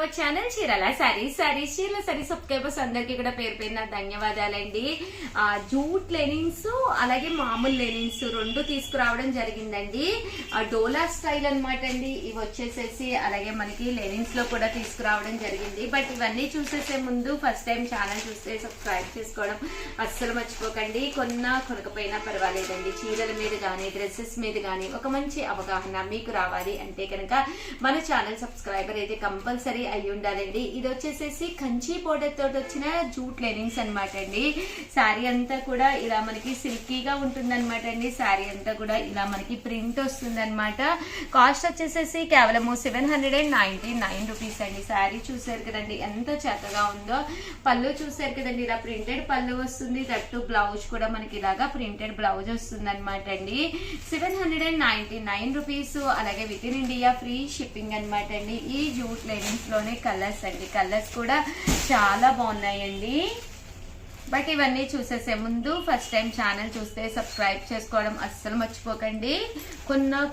Our channel Chirala saris చీరల sorry subscribers అందరికి కూడా పేరు పేరున ధన్యవాదాలండి. జూట్ లెనిన్స్ అలాగే మామూలు లెనిన్స్ రెండు తీసుకురావడం జరిగిందండి. డోలా స్టైల్ అనమాట అండి. ఇవి వచ్చేసేసి అలాగే మనకి లెనిన్స్ లో కూడా తీసుకురావడం జరిగింది. బట్ ఇవన్నీ చూసేసే ముందు ఫస్ట్ టైం ఛానల్ చూస్తే సబ్స్క్రైబ్ చేసుకోవడం అస్సలు మర్చిపోకండి. కొనకపోయినా పర్వాలేదండి. చీరల మీద గానీ డ్రెస్సెస్ మీద గానీ ఒక మంచి అవగాహన మీకు రావాలి అంటే కనుక మన ఛానల్ సబ్స్క్రైబర్ అయితే కంపల్సరీ అయి ఉండాలండి. ఇది వచ్చేసేసి కంచి బోర్డర్ తోటి వచ్చిన జూట్ లెనిన్స్ అనమాట అండి. శారీ అంతా కూడా ఇలా మనకి సిల్కీగా ఉంటుంది అనమాట అండి. శారీ అంతా కూడా ఇలా మనకి ప్రింట్ వస్తుంది అనమాట. కాస్ట్ వచ్చేసేసి కేవలం 799 రూపీస్ అండి. శారీ చూసారు కదండి ఎంత చక్కగా ఉందో. పళ్ళు చూసారు కదండి ఇలా ప్రింటెడ్ పళ్ళు వస్తుంది. దట్టు బ్లౌజ్ కూడా మనకి ఇలాగా ప్రింటెడ్ బ్లౌజ్ వస్తుంది అనమాట అండి. 799 రూపీస్. అలాగే with in India free shipping అనమాట అండి. ఈ జూట్ లెనిన్స్ లోనే కలర్స్ అండి. కలర్స్ కూడా చాలా బాగున్నాయండి. బట్ ఇవన్నీ చూసేసే ముందు ఫస్ట్ టైం ఛానల్ చూస్తే సబ్స్క్రైబ్ చేసుకోవడం అస్సలు మర్చిపోకండి.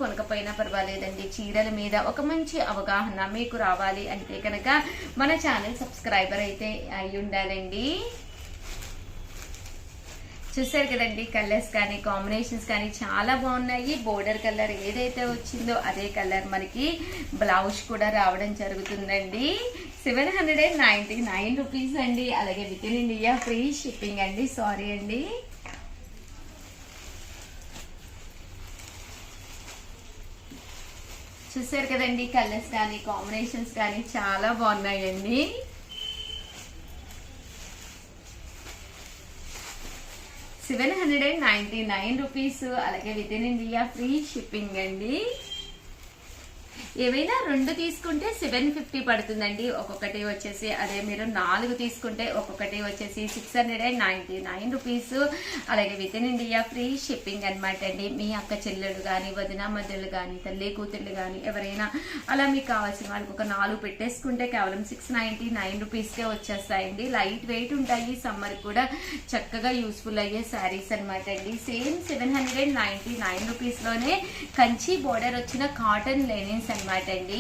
కొనకపోయినా పర్వాలేదండి. చీరల మీద ఒక మంచి అవగాహన మీకు రావాలి అంటే కనుక మన ఛానల్ సబ్స్క్రైబర్ అయితే అయి ఉండాలండి. చూసారు కదండి కలర్స్ కానీ కాంబినేషన్స్ కానీ చాలా బాగున్నాయి. బోర్డర్ కలర్ ఏదైతే వచ్చిందో అదే కలర్ మనకి బ్లౌజ్ కూడా రావడం జరుగుతుందండి. 799 రూపీస్ అండి. అలాగే with in India free shipping అండి. సారీ అండి. చూసారు కదండి కలర్స్ కానీ కాంబినేషన్స్ కానీ చాలా బాగున్నాయండి. 799 రూపీస్. అలాగే with in India free shipping అండి. ఏవైనా రెండు తీసుకుంటే 750 పడుతుందండి. ఒక్కొక్కటి వచ్చేసి అదే మీరు 4 తీసుకుంటే ఒక్కొక్కటి వచ్చేసి 699 రూపీస్. అలాగే with in India free shipping అనమాట అండి. మీ అక్క చెల్లెలు కానీ వదిన మధ్యలు కానీ తల్లి కూతుళ్ళు కానీ ఎవరైనా అలా మీకు కావాల్సిన వాళ్ళకి ఒక 4 పెట్టేసుకుంటే కేవలం 699 రూపీస్కే వచ్చేస్తాయండి. లైట్ వెయిట్ ఉంటాయి. సమ్మర్ కూడా చక్కగా యూస్ఫుల్ అయ్యే శారీస్ అనమాట అండి. సేమ్ 799 రూపీస్ లోనే కంచి బోర్డర్ వచ్చిన కాటన్ లెనిన్స్ అనమాట అండి.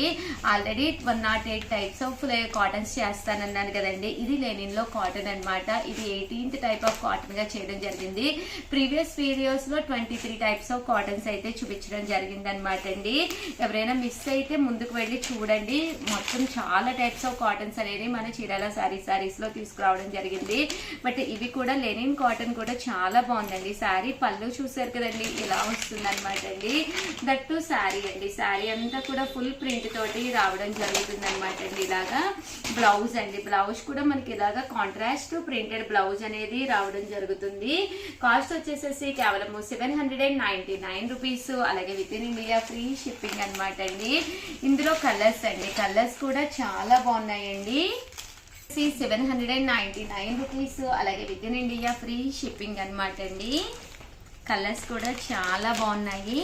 ఆల్రెడీ 108 టైప్స్ ఆఫ్ కాటన్స్ చేస్తానన్నాను కదండి. ఇది లెనిన్ లో కాటన్ అనమాట. ఇది 18th టైప్ ఆఫ్ కాటన్ గా చేయడం జరిగింది. ప్రీవియస్ వీడియోస్ లో 23 టైప్స్ ఆఫ్ కాటన్స్ అయితే చూపించడం జరిగింది అనమాట అండి. ఎవరైనా మిస్ అయితే ముందుకు వెళ్ళి చూడండి. మొత్తం చాలా టైప్స్ ఆఫ్ కాటన్స్ అనేది మన చీరాల సారీస్ లో తీసుకురావడం జరిగింది. బట్ ఇవి కూడా లెనిన్ కాటన్ కూడా చాలా బాగుందండి. శారీ పళ్ళు చూసారు కదండి ఇలా వస్తుంది అనమాట అండి. దట్టు శారీ అండి. శారీ అంతా కూడా ఫుల్ ప్రింట్ తోటి రావడం జరుగుతుంది అనమాట అండి. ఇలాగా బ్లౌజ్ అండి. బ్లౌజ్ కూడా మనకి ఇలాగా కాంట్రాస్ట్ ప్రింటెడ్ బ్లౌజ్ అనేది రావడం జరుగుతుంది. కాస్ట్ వచ్చేసేసి కేవలం 799 రూపీస్. అలాగే with in India free shipping అనమాట అండి. ఇందులో కలర్స్ అండి. కలర్స్ కూడా చాలా బాగున్నాయండి. 799 రూపీస్. అలాగే with in India free shipping అనమాట అండి. కలర్స్ కూడా చాలా బాగున్నాయి.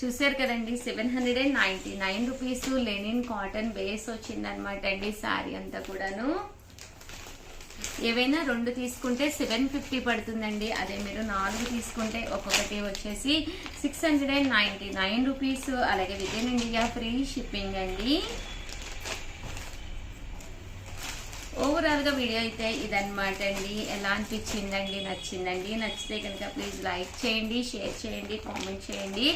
చూసారు కదండి 799 రూపీస్. లెనిన్ కాటన్ బేస్ వచ్చింది అనమాట అండి. శారీ అంతా కూడాను ఏవైనా రెండు తీసుకుంటే 750 పడుతుందండి. అదే మీరు 4 తీసుకుంటే ఒక్కొక్కటి వచ్చేసి 699 రూపీస్. అలాగే with in India free shipping అండి. ఓవరాల్ గా వీడియో అయితే ఇదనమాట అండి. ఎలా అనిపించిందండి? నచ్చిందండి? నచ్చితే కనుక ప్లీజ్ లైక్ చేయండి, షేర్ చేయండి, కామెంట్ చేయండి.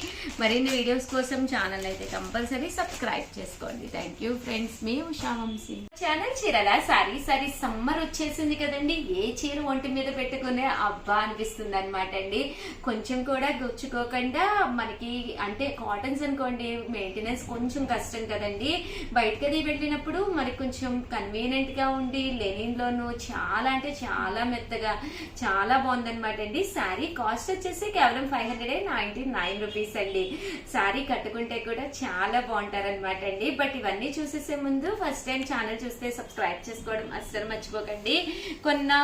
మరిన్ని వీడియోస్ కోసం ఛానల్ అయితే కంపల్సరీ సబ్స్క్రైబ్ చేసుకోండి. Thank you friends. మీ ఉషా వంశీ. ఛానల్ చీరాల సారీ సమ్మర్ వచ్చేసింది కదండి. ఏ చీర ఒంటి మీద పెట్టుకునే అబ్బా అనిపిస్తుంది అనమాట అండి. కొంచెం కూడా గుచ్చుకోకుండా మనకి అంటే కాటన్స్ అనుకోండి మెయింటెనెన్స్ కొంచెం కష్టం కదండి. బయటకి అది వెళ్ళినప్పుడు మనకి కొంచెం కన్వీనియంట్ గా ఉండి లెనిన్ లోను చాలా అంటే చాలా మెత్తగా చాలా బాగుందనమాట అండి. శారీ కాస్ట్ వచ్చేసి కేవలం 599 రూపీస్ అండి. శారీ కట్టుకుంటే కూడా చాలా బాగుంటారనమాట అండి. బట్ ఇవన్నీ చూసేసే ముందు ఫస్ట్ టైం ఛానల్ చూస్తే సబ్స్క్రైబ్ చేసుకోవడం అస్సలు మర్చిపోకండి.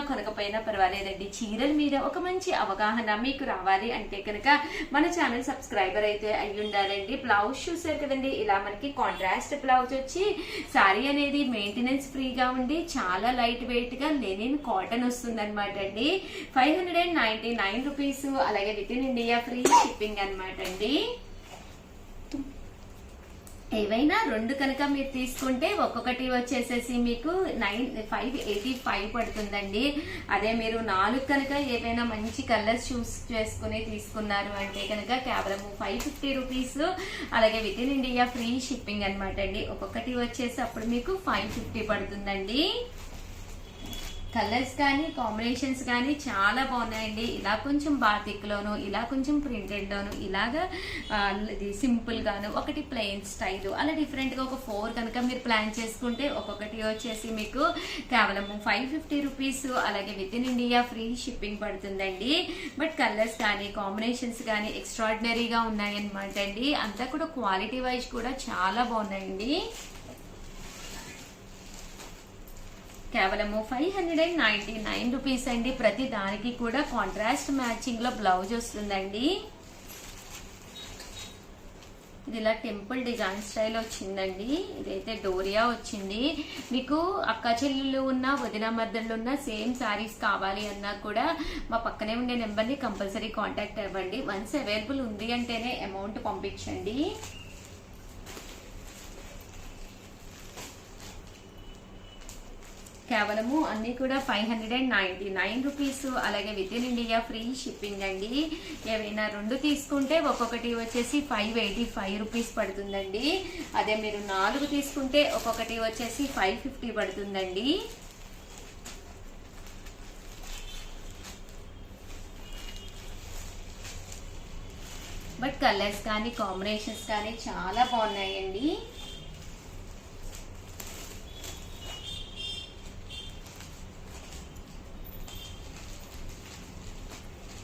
కొనకపోయినా పర్వాలేదండి. చీరల మీద ఒక మంచి అవగాహన మీకు రావాలి అంటే కనుక మన ఛానల్ సబ్స్క్రైబర్ అయితే అయి ఉండాలండి. బ్లౌజ్ చూసారు కదండి ఇలా మనకి కాంట్రాస్ట్ బ్లౌజ్ వచ్చి శారీ అనేది మెయింటెనెన్స్ ఫ్రీగా ఉండి చాలా లైట్ వెయిట్ గా లెనిన్ కాటన్ వస్తుంది అనమాట అండి. 599 రూపీస్. అలాగే with in India free shipping అనమాట అండి. ఏవైనా 2 కనుక మీరు తీసుకుంటే ఒక్కొక్కటి వచ్చేసేసి మీకు 585 పడుతుందండి. అదే మీరు 4 కనుక ఏవైనా మంచి కలర్స్ చూస్ చేసుకుని తీసుకున్నారు అంటే కనుక కేవలం 550 రూపీస్. అలాగే with in India free shipping అనమాట అండి. ఒక్కొక్కటి వచ్చేసి అప్పుడు మీకు 550 పడుతుందండి. కలర్స్ కానీ కాంబినేషన్స్ కానీ చాలా బాగున్నాయండి. ఇలా కొంచెం బాతిక్ లోను, ఇలా కొంచెం ప్రింటెడ్ లోను, ఇలాగా సింపుల్ గాను, ఒకటి ప్లెయిన్ స్టైల్, అలా డిఫరెంట్ గా ఒక 4 కనుక మీరు ప్లాన్ చేసుకుంటే ఒక్కొక్కటి వచ్చేసి మీకు కేవలం 550 రూపీస్. అలాగే with in India free shipping పడుతుందండి. బట్ కలర్స్ కానీ కాంబినేషన్స్ కానీ ఎక్స్ట్రాడినరీగా ఉన్నాయన్నమాట అండి. అంతా కూడా క్వాలిటీ వైజ్ కూడా చాలా బాగున్నాయండి. కేవలం 599 రూపీస్ అండి. ప్రతి దానికి కూడా కాంట్రాస్ట్ మ్యాచింగ్ లో బ్లౌజ్ వస్తుందండి. ఇది ఇలా టెంపుల్ డిజైన్ స్టైల్ వచ్చిందండి. ఇదైతే డోరియా వచ్చింది. మీకు అక్క చెల్లెళ్ళు ఉన్న, వదిన మద్దళ్ళు ఉన్న సేమ్ శారీస్ కావాలి అన్నా కూడా మా పక్కనే ఉండే నెంబర్ని కంపల్సరీ కాంటాక్ట్ అవ్వండి. వన్స్ అవైలబుల్ ఉంది అంటేనే అమౌంట్ పంపించండి. కేవలము అన్ని కూడా 599 రూపీస్. అలాగే with in India free shipping అండి. ఏవైనా 2 తీసుకుంటే ఒక్కొక్కటి వచ్చేసి 585 రూపీస్ పడుతుందండి. అదే మీరు 4 తీసుకుంటే ఒక్కొక్కటి వచ్చేసి 550 పడుతుందండి. బట్ కలర్స్ కానీ కాంబినేషన్స్ కానీ చాలా బాగున్నాయండి.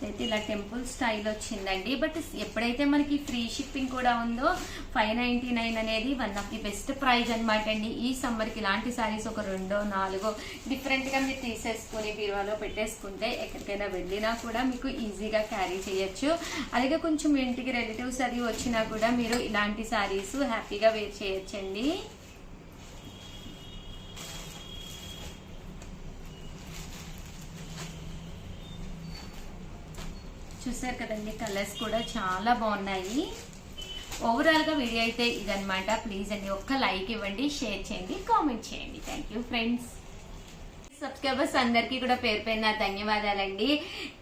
అయితే ఇలా టెంపుల్ స్టైల్ వచ్చిందండి. బట్ ఎప్పుడైతే మనకి ఫ్రీ షిప్పింగ్ కూడా ఉందో 599 అనేది one of the best prize అనమాట అండి. ఈ సమ్మర్ కి ఇలాంటి సారీస్ ఒక 2-4 డిఫరెంట్ గా మీరు తీసేసుకుని బీరువాలో పెట్టేసుకుంటే ఎక్కడికైనా వెళ్ళినా కూడా మీకు ఈజీగా క్యారీ చేయొచ్చు. అలాగే కొంచెం ఇంటికి రిలేటివ్స్ అది వచ్చినా కూడా మీరు ఇలాంటి సారీస్ హ్యాపీగా వేర్ చేయొచ్చండి. చూసారు కదండి, కలర్స్ కూడా చాలా బాగున్నాయి. ఓవరాల్ గా వీడియో అయితే ఇదనమాట. ప్లీజ్ అండి ఒక్క లైక్ ఇవ్వండి, షేర్ చేయండి, కామెంట్ చేయండి. Thank you friends. సబ్స్క్రైబర్స్ అందరికీ కూడా పేరు పేరున ధన్యవాదాలండి.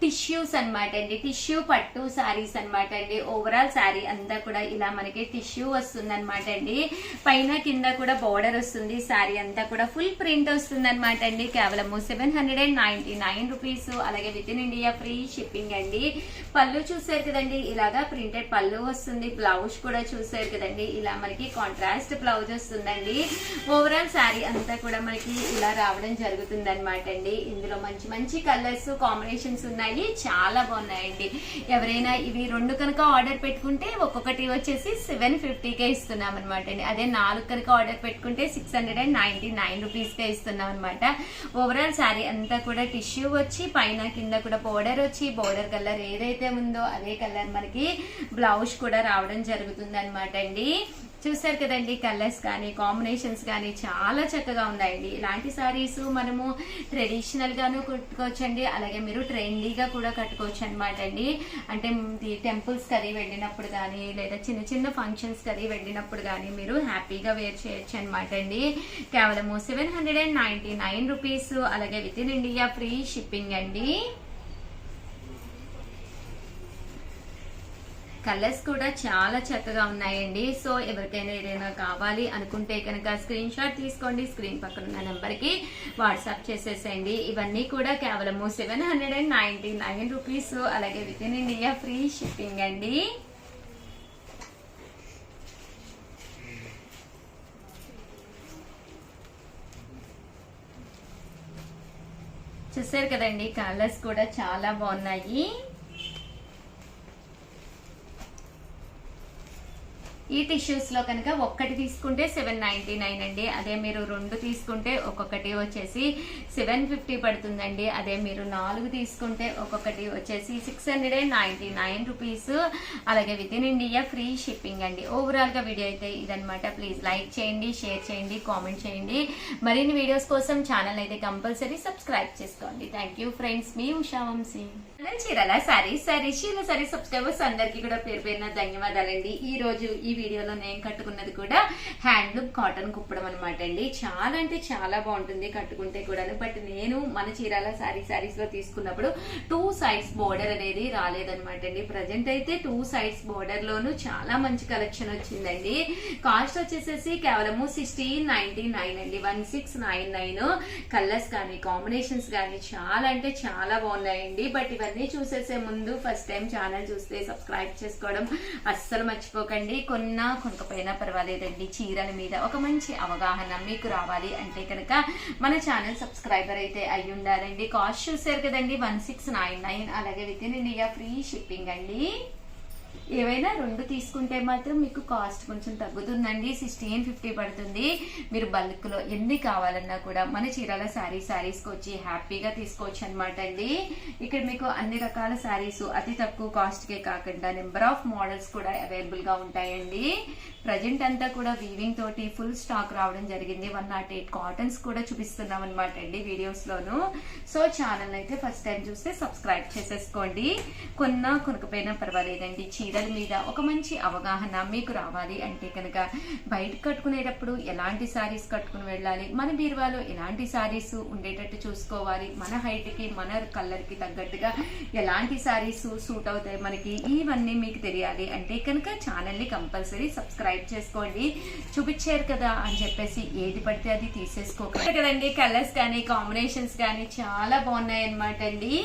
టిష్యూస్ అనమాట అండి, టిష్యూ పట్టు సారీస్ అనమాట అండి. ఓవరాల్ సారీ అంతా కూడా ఇలా మనకి టిష్యూ వస్తుంది అనమాట అండి. పైన కింద కూడా బోర్డర్ వస్తుంది. సారీ అంతా కూడా ఫుల్ ప్రింట్ వస్తుంది అనమాట అండి. కేవలం 799 రూపీస్. అలాగే with in India free shipping అండి. పళ్ళు చూసారు కదండి, ఇలాగా ప్రింటెడ్ పళ్ళు వస్తుంది. బ్లౌజ్ కూడా చూసారు కదండి, ఇలా మనకి కాంట్రాస్ట్ బ్లౌజ్ వస్తుందండి. ఓవరాల్ సారీ అంతా కూడా మనకి ఇలా రావడం జరుగుతుంది అనమాట అండి. ఇందులో మంచి మంచి కలర్స్ కాంబినేషన్స్ ఉన్నాయి, చాలా బాగున్నాయండి. ఎవరైనా ఇవి 2 కనుక ఆర్డర్ పెట్టుకుంటే ఒక్కొక్కటి వచ్చేసి 750కే ఇస్తున్నాం అనమాట అండి. అదే 4 కనుక ఆర్డర్ పెట్టుకుంటే 699 రూపీస్కే ఇస్తున్నాం అనమాట. ఓవరాల్ శారీ అంతా కూడా టిష్యూ వచ్చి పైన కింద కూడా బోర్డర్ వచ్చి, బోర్డర్ కలర్ ఏదైతే ఉందో అదే కలర్ మనకి బ్లౌజ్ కూడా రావడం జరుగుతుంది అనమాట అండి. చూసారు కదండి, కలర్స్ కానీ కాంబినేషన్స్ కానీ చాలా చక్కగా ఉన్నాయండి. ఇలాంటి సారీస్ మనము ట్రెడిషనల్ గాను కట్టుకోవచ్చండి. అలాగే మీరు ట్రెండీగా కూడా కట్టుకోవచ్చు అనమాట అండి. అంటే టెంపుల్స్ కది వెళ్ళినప్పుడు కానీ, లేదా చిన్న చిన్న ఫంక్షన్స్ కది వెళ్ళినప్పుడు కానీ మీరు హ్యాపీగా వేర్ చేయొచ్చు అనమాట అండి. కేవలం 799 రూపీస్. అలాగే with in India free shipping అండి. కలర్స్ కూడా చాలా చక్కగా ఉన్నాయండి. సో ఎవరికైనా ఏదైనా కావాలి అనుకుంటే కనుక స్క్రీన్ షాట్ తీసుకోండి, స్క్రీన్ పక్కన ఉన్న నెంబర్ కి వాట్సాప్ చేసేసేయండి. ఇవన్నీ కూడా కేవలం 799 రూపీస్. అలాగే with in India free shipping అండి. చూసారు కదండి, కలర్స్ కూడా చాలా బాగున్నాయి. ఈ టిష్యూస్ లో కనుక ఒక్కటి తీసుకుంటే 799 అండి. అదే మీరు 2 తీసుకుంటే ఒక్కొక్కటి వచ్చేసి 750 పడుతుందండి. అదే మీరు 4 తీసుకుంటే ఒక్కొక్కటి వచ్చేసి 699 రూపీస్. అలాగే with in India free shipping అండి. ఓవరాల్ గా వీడియో అయితే ఇదనమాట. ప్లీజ్ లైక్ చేయండి, షేర్ చేయండి, కామెంట్ చేయండి. మరిన్ని వీడియోస్ కోసం ఛానల్ అయితే కంపల్సరీ సబ్స్క్రైబ్ చేసుకోండి. థ్యాంక్ యూ ఫ్రెండ్స్, మీ ఉషా వంశీ. చీరల సారీస్ చీరల సారీస్ సబ్స్క్రైబర్స్ అందరికి కూడా పేరు పేరున ధన్యవాదాలండి. ఈ రోజు ఈ వీడియోలో నేను కట్టుకున్నది కూడా హ్యాండ్లూమ్ కాటన్ కుప్పడం అనమాట అండి. చాలా అంటే చాలా బాగుంటుంది కట్టుకుంటే కూడా. బట్ నేను మన చీరల సారీస్ లో తీసుకున్నప్పుడు 2 సైడ్స్ బోర్డర్ అనేది రాలేదనమాట అండి. ప్రజెంట్ అయితే 2 సైడ్స్ బోర్డర్ లోను చాలా మంచి కలెక్షన్ వచ్చిందండి. కాస్ట్ వచ్చేసేసి కేవలము 1699 అండి, 1699. కలర్స్ కానీ కాంబినేషన్స్ కానీ చాలా అంటే చాలా బాగున్నాయండి. బట్ ఇవన్నీ చూసేసే ముందు ఫస్ట్ టైం ఛానల్ చూస్తే సబ్స్క్రైబ్ చేసుకోవడం అస్సలు మర్చిపోకండి. కొనకపోయినా పర్వాలేదండి, చీరల మీద ఒక మంచి అవగాహన మీకు రావాలి అంటే కనుక మన ఛానల్ సబ్స్క్రైబర్ అయితే అయి ఉండాలండి. కాస్ట్ చూసారు కదండి, 1699. అలాగే with in India free shipping అండి. ఏవైనా 2 తీసుకుంటే మాత్రం మీకు కాస్ట్ కొంచెం తగ్గుతుందండి, 1650 పడుతుంది. మీరు బల్క్ లో ఎన్ని కావాలన్నా కూడా మన చీరాల సారీస్కి వచ్చి హ్యాపీగా తీసుకోవచ్చు అనమాట అండి. ఇక్కడ మీకు అన్ని రకాల సారీస్ అతి తక్కువ కాస్ట్ కే కాకుండా నెంబర్ ఆఫ్ మోడల్స్ కూడా అవైలబుల్ గా ఉంటాయండి. ప్రజెంట్ అంతా కూడా వీవింగ్ తోటి ఫుల్ స్టాక్ రావడం జరిగింది. 108 కాటన్స్ కూడా చూపిస్తున్నాం అనమాట అండి వీడియోస్ లోను. సో ఛానల్ అయితే ఫస్ట్ టైం చూస్తే సబ్స్క్రైబ్ చేసేసుకోండి. కొనకపోయినా పర్వాలేదండి, చీరల మీద ఒక మంచి అవగాహన మీకు రావాలి అంటే కనుక బయట కట్టుకునేటప్పుడు ఎలాంటి సారీస్ కట్టుకుని వెళ్ళాలి, మన బీరువాలో ఎలాంటి సారీస్ ఉండేటట్టు చూసుకోవాలి, మన హైట్ కి మన కలర్ కి తగ్గట్టుగా ఎలాంటి సారీస్ సూట్ అవుతాయి మనకి, ఇవన్నీ మీకు తెలియాలి అంటే కనుక ఛానల్ ని కంపల్సరీ సబ్స్క్రైబ్ చేసుకోండి. చూపించారు కదా అని చెప్పేసి ఏది పడితే అది తీసేసుకోకండి కదండి. కలర్స్ కానీ కాంబినేషన్స్ కానీ చాలా బాగున్నాయి అనమాట అండి.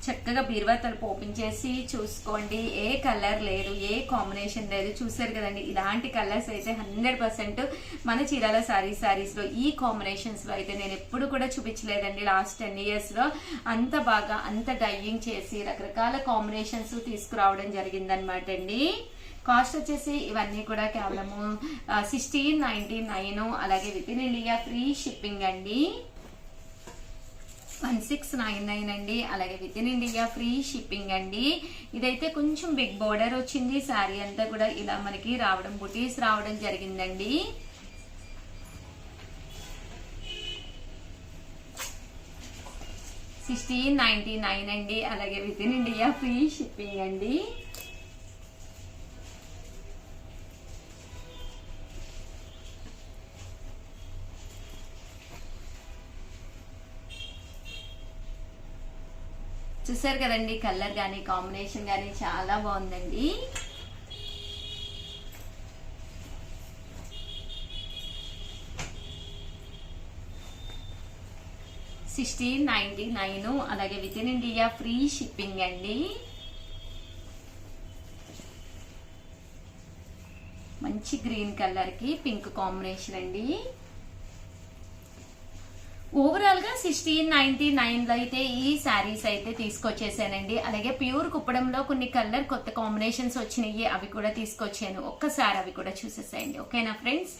చక్కగా బీరువా తలుపు ఓపెన్ చేసి చూసుకోండి. ఏ కలర్ లేదు, ఏ కాంబినేషన్ లేదు. చూసారు కదండి, ఇలాంటి కలర్స్ అయితే 100% మన చీరాల సారీస్ లో ఈ కాంబినేషన్స్ లో అయితే నేను ఎప్పుడు కూడా చూపించలేదండి. లాస్ట్ 10 years లో అంత బాగా అంత డైయింగ్ చేసి రకరకాల కాంబినేషన్స్ తీసుకురావడం జరిగిందనమాట అండి. కాస్ట్ వచ్చేసి ఇవన్నీ కూడా కేవలము 1699. అలాగే with in India free shipping అండి, 1699 అండి. అలాగే with in India free shipping అండి. ఇదైతే కొంచెం బిగ్ బోర్డర్ వచ్చింది. శారీ అంతా కూడా ఇలా మనకి రావడం, బుటీస్ రావడం జరిగిందండి. $1699 అండి. అలాగే with in India free shipping అండి. చూసారు కదండి, కలర్ కానీ కాంబినేషన్ కానీ చాలా బాగుందండి. $1699. అలాగే with in India free shipping అండి. మంచి గ్రీన్ కలర్ కి పింక్ కాంబినేషన్ అండి. ఓవరాల్ గా 1699 లో అయితే ఈ శారీస్ అయితే తీసుకొచ్చేసానండి. అలాగే ప్యూర్ కుప్పడంలో కొన్ని కలర్ కొత్త కాంబినేషన్స్ వచ్చినాయి, అవి కూడా తీసుకొచ్చాను. ఒక్కసారి అవి కూడా చూసేసేయండి. ఓకేనా ఫ్రెండ్స్?